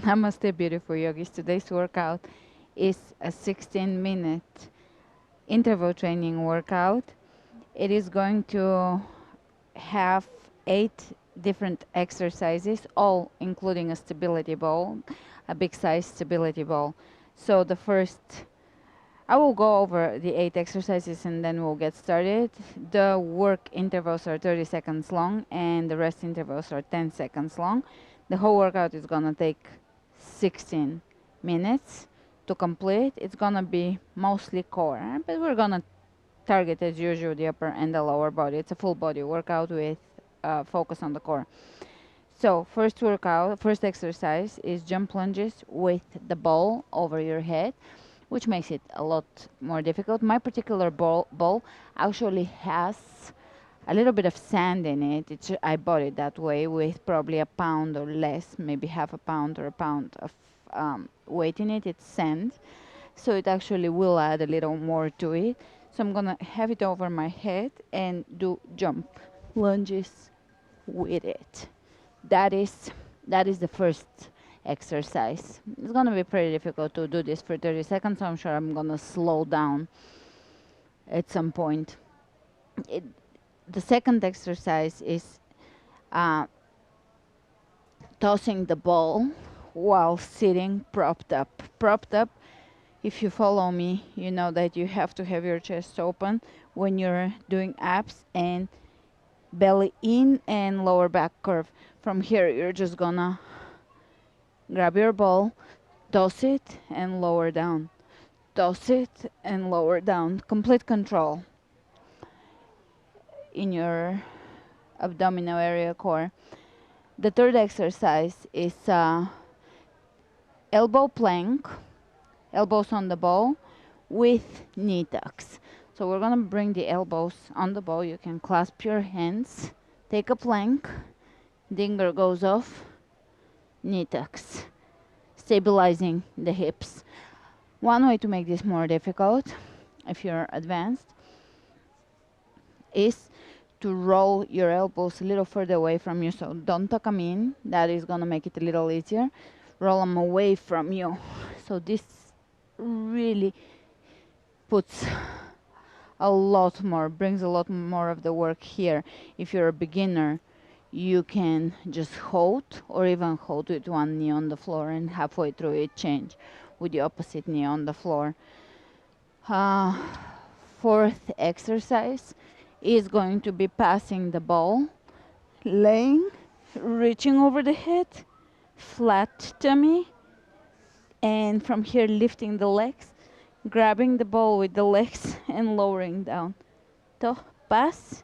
Namaste, beautiful yogis. Today's workout is a 16-minute interval training workout. It is going to have 8 different exercises, all including a stability ball, a big size stability ball. So I will go over the 8 exercises and then we'll get started. The work intervals are 30 seconds long and the rest intervals are 10 seconds long. The whole workout is gonna take 16 minutes to complete. It's gonna be mostly core, but we're gonna target as usual the upper and the lower body. It's a full body workout with focus on the core. So first exercise is jump lunges with the ball over your head, which makes it a lot more difficult. My particular ball actually has a little bit of sand in it. I bought it that way with probably a pound or less, maybe half a pound or a pound of weight in it. It's sand, so it actually will add a little more to it. So I'm gonna have it over my head and do jump lunges with it. That is the first exercise. It's gonna be pretty difficult to do this for 30 seconds, so I'm sure I'm gonna slow down at some point. The second exercise is tossing the ball while sitting propped up. Propped up, if you follow me, you know that you have to have your chest open when you're doing abs and belly in and lower back curve. From here, you're just gonna grab your ball, toss it and lower down. Toss it and lower down. Complete control in your abdominal area core. The third exercise is elbow plank, elbows on the ball with knee tucks. So we're gonna bring the elbows on the ball. You can clasp your hands, take a plank, dinger goes off, knee tucks, stabilizing the hips. One way to make this more difficult, if you're advanced, is to roll your elbows a little further away from you. So don't tuck them in. That is gonna make it a little easier. Roll them away from you. So this really puts brings a lot more of the work here. If you're a beginner, you can just hold or even hold with one knee on the floor and halfway through it change with the opposite knee on the floor. Fourth exercise is going to be passing the ball, laying, reaching over the head, flat tummy, and from here lifting the legs, grabbing the ball with the legs and lowering down. To pass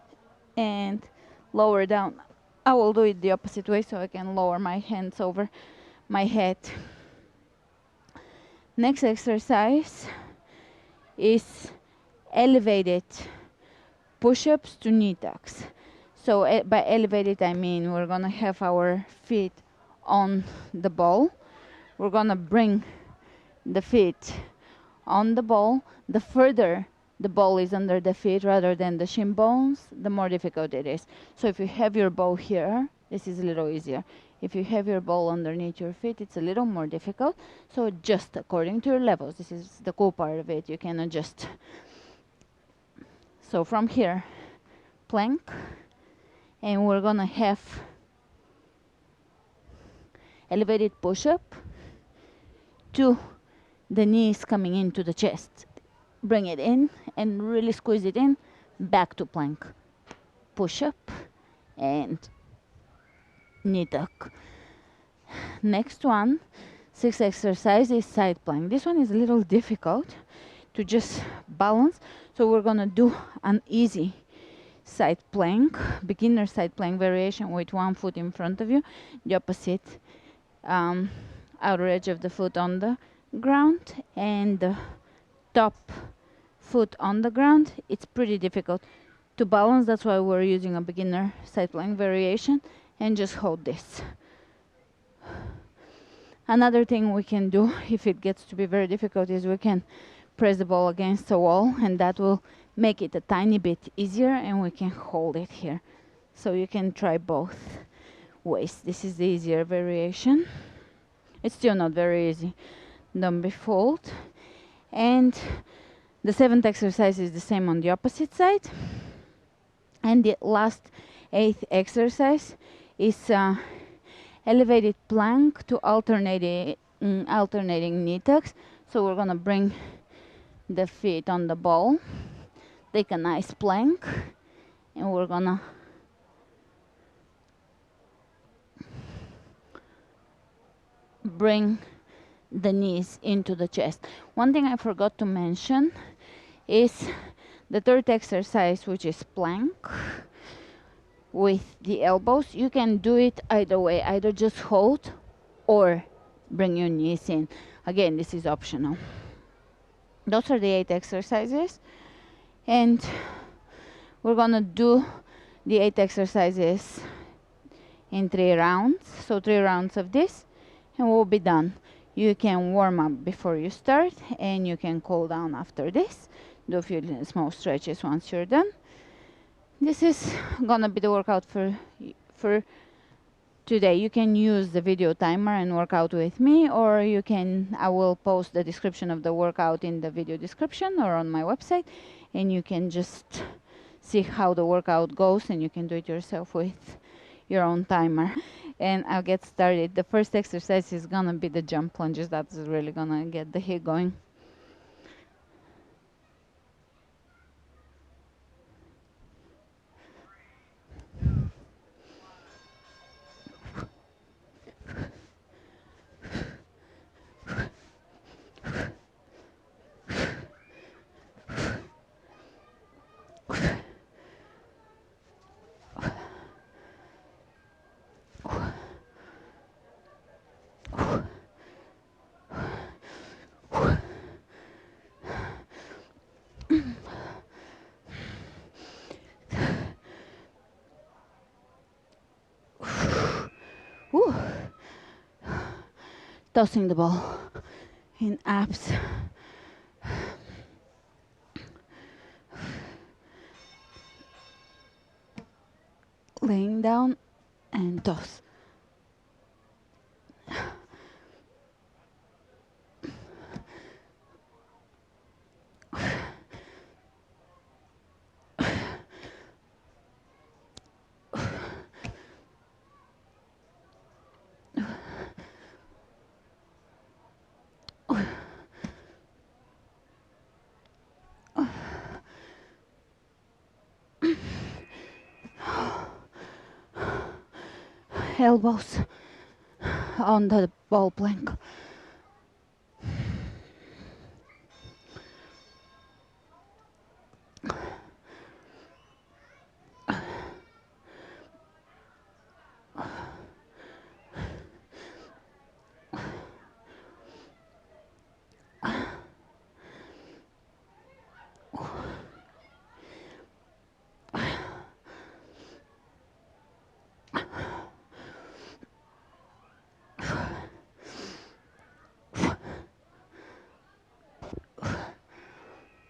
and lower down. I will do it the opposite way so I can lower my hands over my head. Next exercise is elevated push-ups to knee tucks. So by elevated I mean we're gonna have our feet on the ball. We're gonna bring the feet on the ball. The further the ball is under the feet rather than the shin bones, the more difficult it is. So if you have your ball here, this is a little easier. If you have your ball underneath your feet, it's a little more difficult. So adjust according to your levels. This is the cool part of it. You can adjust. So from here, plank, and we're gonna have elevated push-up to the knees coming into the chest. Bring it in and really squeeze it in, back to plank. Push-up and knee tuck. Next one, sixth exercise is side plank. This one is a little difficult to just balance, so we're gonna do an easy side plank, beginner side plank variation with one foot in front of you, the opposite outer edge of the foot on the ground and the top foot on the ground. It's pretty difficult to balance, that's why we're using a beginner side plank variation, and just hold this. Another thing we can do if it gets to be very difficult is we can press the ball against the wall, and that will make it a tiny bit easier, and we can hold it here. So you can try both ways. This is the easier variation. It's still not very easy. Don't be fooled. And the 7th exercise is the same on the opposite side. And the last 8th exercise is elevated plank to alternating knee tucks. So we're gonna bring the feet on the ball, take a nice plank, and we're gonna bring the knees into the chest. One thing I forgot to mention is the 3rd exercise, which is plank with the elbows. You can do it either way, either just hold or bring your knees in. Again, this is optional. Those are the 8 exercises, and we're gonna do the 8 exercises in 3 rounds. So 3 rounds of this, and we'll be done. You can warm up before you start, and you can cool down after this. Do a few small stretches once you're done. This is gonna be the workout for today. You can use the video timer and work out with me, or I will post the description of the workout in the video description or on my website, and you can just see how the workout goes, and you can do it yourself with your own timer. And I'll get started. The first exercise is gonna be the jump lunges. That's really gonna get the hit going. Woo. Tossing the ball in abs. Laying down and toss. Elbows on the ball plank.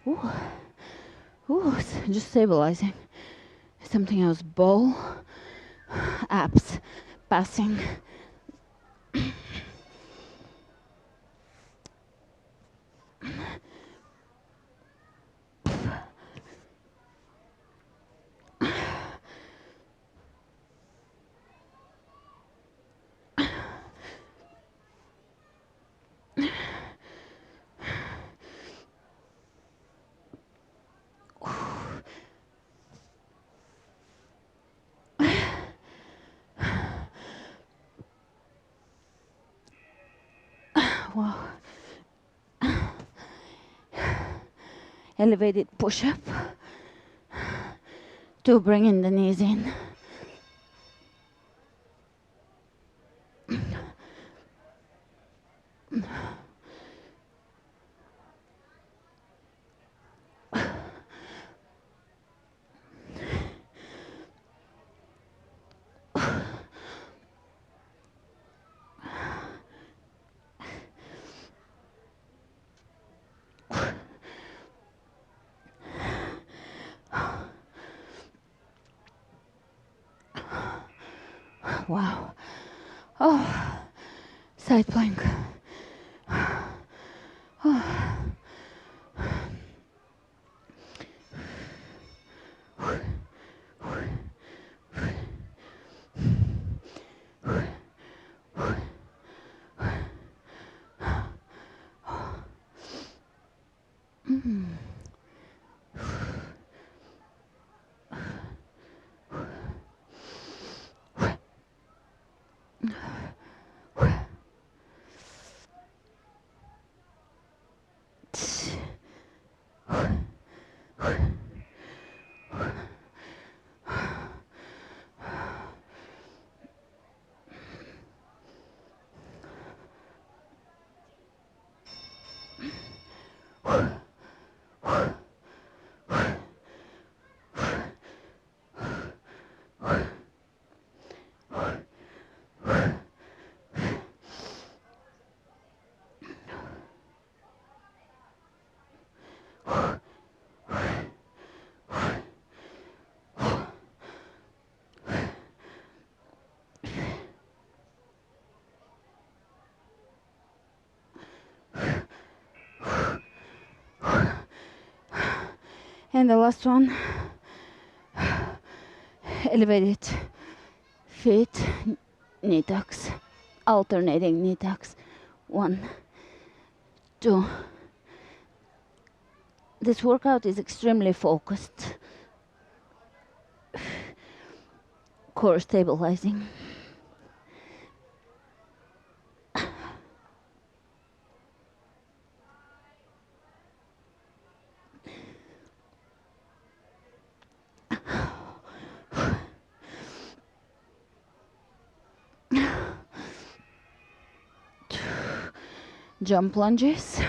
Ooh. Ooh, just stabilizing. Something else. Ball, abs, passing. Wow. Elevated push-up to bring in the knees in. Wow. Oh, Side plank. And the last one, elevated feet, knee tucks, alternating knee tucks. 1, 2. This workout is extremely focused, core stabilizing. Jump lunges.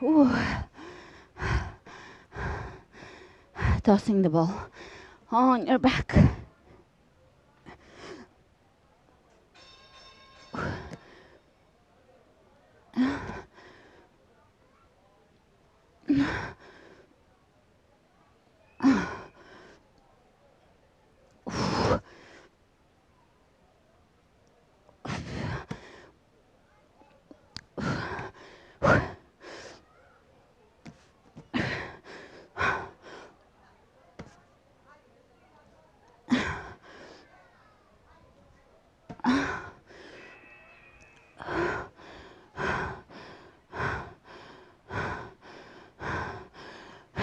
Ooh. Tossing the ball on your back.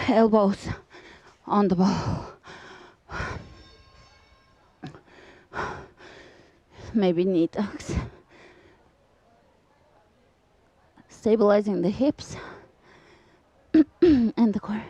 Elbows on the ball. Maybe knee tucks. Stabilizing the hips and the core.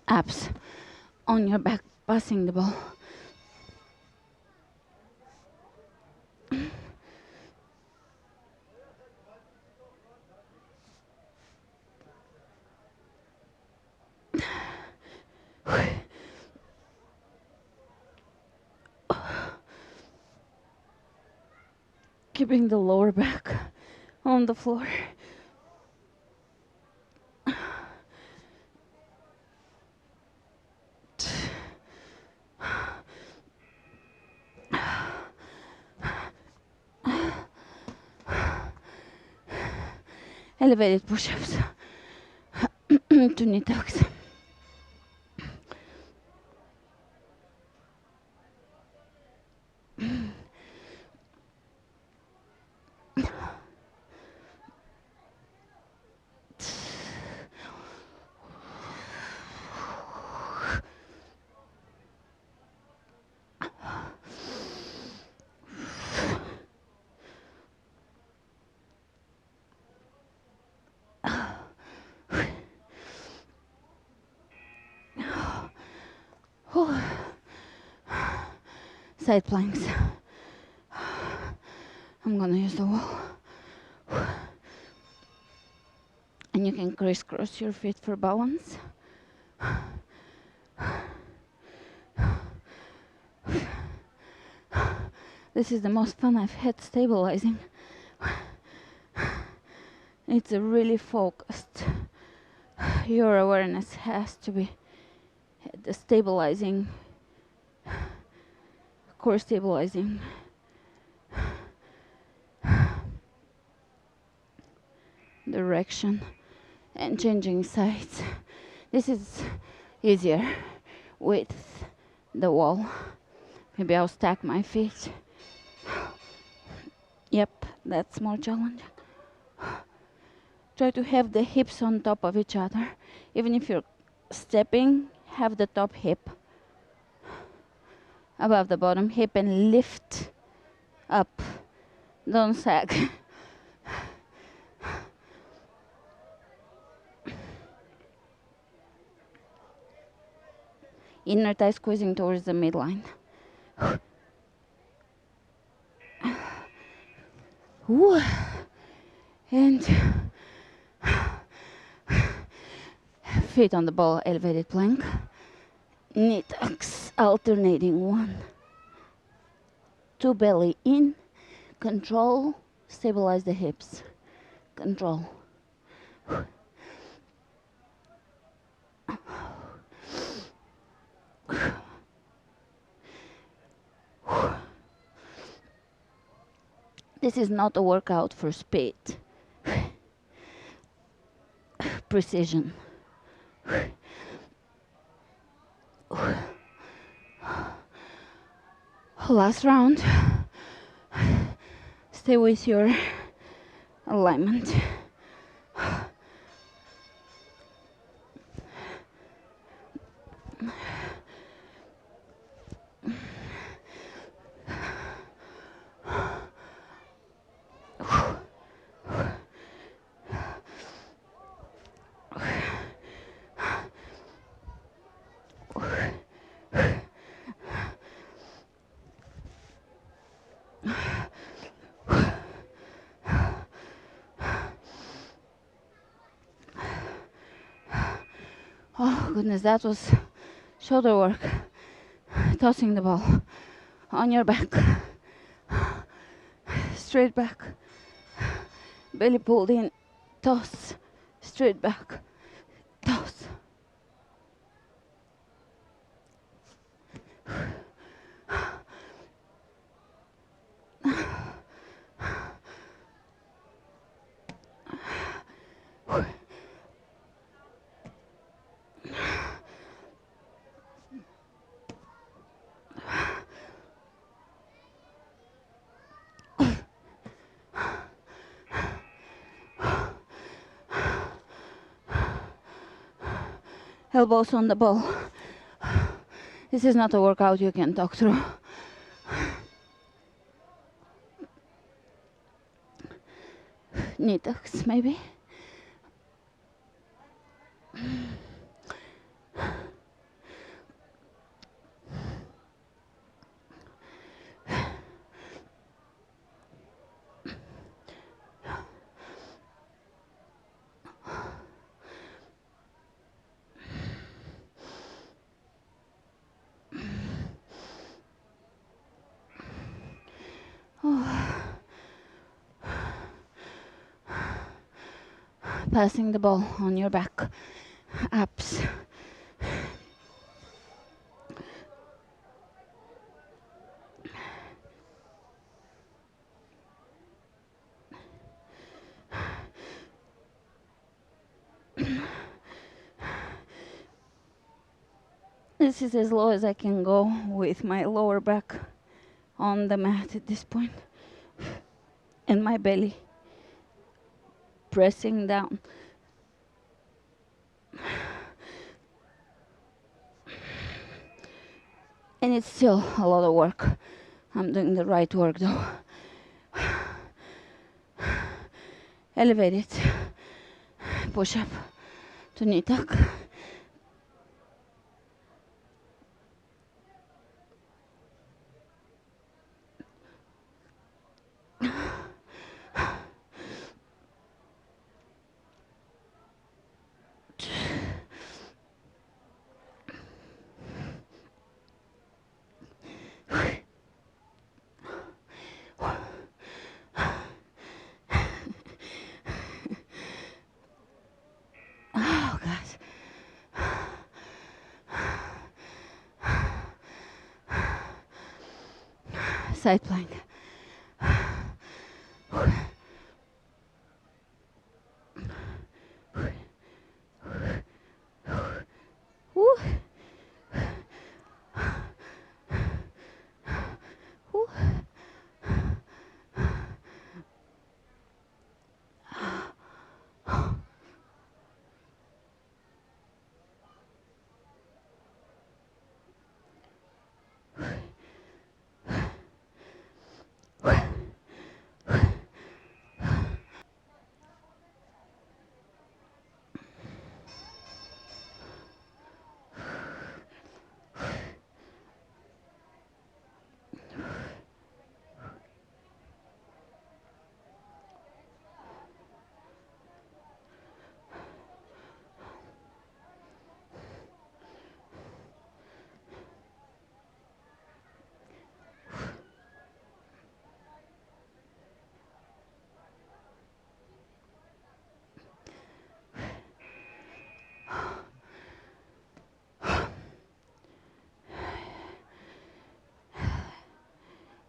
Abs on your back, passing the ball. Keeping the lower back on the floor. Elevated push-ups to knee tucks. side planks. I'm gonna use the wall. And you can crisscross your feet for balance. This is the most fun I've had stabilizing. It's really focused. Your awareness has to be the stabilizing, core stabilizing. Direction and changing sides. This is easier with the wall. Maybe I'll stack my feet. Yep, that's more challenging. Try to have the hips on top of each other. Even if you're stepping, have the top hip above the bottom hip and lift up. Don't sag. Inner thigh squeezing towards the midline. And feet on the ball, elevated plank. Knee tucks, alternating 1, 2, belly in, control, stabilize the hips, control. This is not a workout for speed. Precision. Last round. Stay with your alignment. Oh goodness, that was shoulder work. Tossing the ball on your back. Straight back. Belly pulled in. Toss. Straight back. Toss. Elbows on the ball. This is not a workout you can talk through. Knee tucks, maybe. Passing the ball on your back. Abs. This is as low as I can go with my lower back on the mat at this point. And my belly pressing down. And it's still a lot of work. I'm doing the right work though. Elevate it. Push up to knee tuck. side plank. Woo. Woo.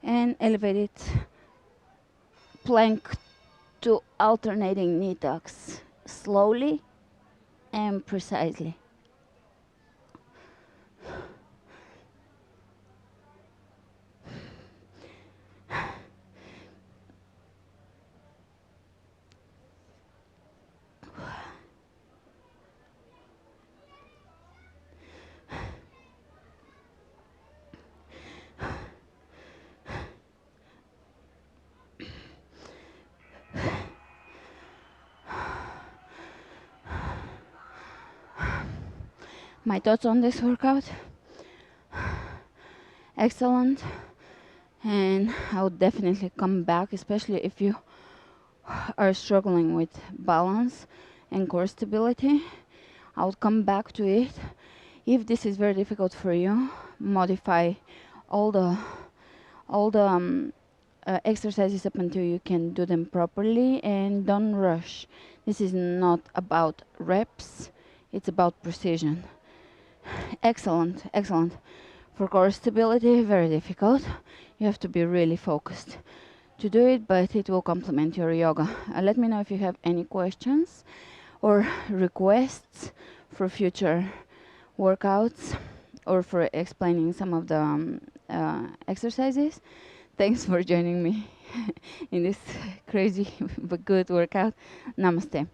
And elevated plank to alternating knee tucks, slowly and precisely. My thoughts on this workout? Excellent. And I would definitely come back, especially if you are struggling with balance and core stability. I would come back to it. If this is very difficult for you, modify all the exercises up until you can do them properly, and don't rush. This is not about reps, it's about precision. Excellent, excellent. For core stability, very difficult. You have to be really focused to do it, but it will complement your yoga. Let me know if you have any questions or requests for future workouts or for explaining some of the exercises. Thanks for joining me in this crazy but good workout. Namaste.